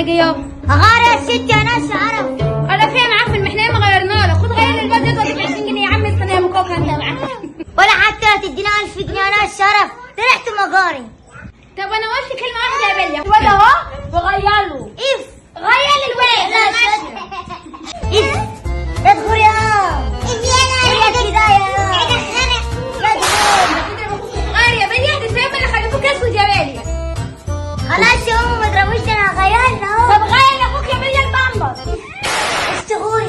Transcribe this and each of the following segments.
لك ايه يابا؟ غير يا ستي انا عرف. انا فيها معفن، ما احنا ما غيرنا لك. خد غير لي البلد ده ب 20 جنيه يا عم. استنى يا مكوكه انت معاك. ولا حتى هتدينا 1000 جنيه انا الشرف. طلعت مجاري. طب انا قلت كلمه واحده يا بليا. الواد اهو وغير له. اف غير لي الواد. لا شد. اف ادخل يا يا كده يا غير يا بليا. دي الفيلم اللي خلفوك اسود يا بليا. خلاص يا امي ما تضربوش انا هغيرنا اهو. طب غير لاخوك يا بليا البامبر. اشتغلي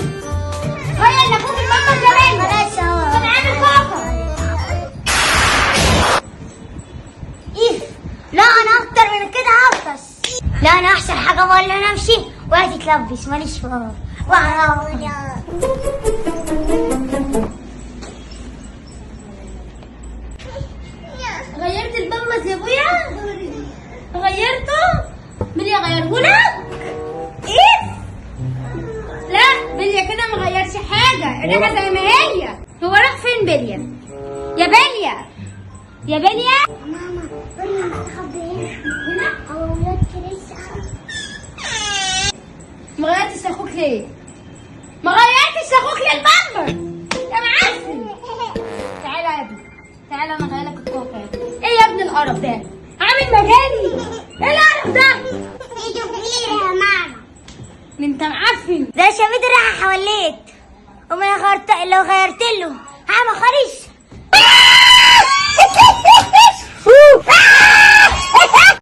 غير لاخوك البامبر يا بليا. خلاص اهو. طب عامل كوكا. اف لا انا اكتر من كده هفطس. لا انا احسن حاجه ولا نمشي وهاتي تلبس ماليش فراغ. غيرت البامبرز يا ابويا؟ غيرته؟ بليا غيرهولك؟ ايه؟ لا بليا كده ما غيرش حاجة، الريحة زي ما هي. هو راح فين بليا؟ يا بليا يا بليا؟ ماما قولي مستخبي هنا؟ او ولاد كريسة. ما غيرتش لاخوك ليه؟ ما غيرتش لاخوك للبامبر يا معفن. تعالى يا ابني، تعالى انا غير لك الكوكا يا ابني. ايه يا ابني القرف ده؟ عامل مجالي. ايه القرف ده؟ ايده كبيرة يا ماما. انت معفن. ده شميت الريحة حوليت. لو غيرت له هعمل خريش.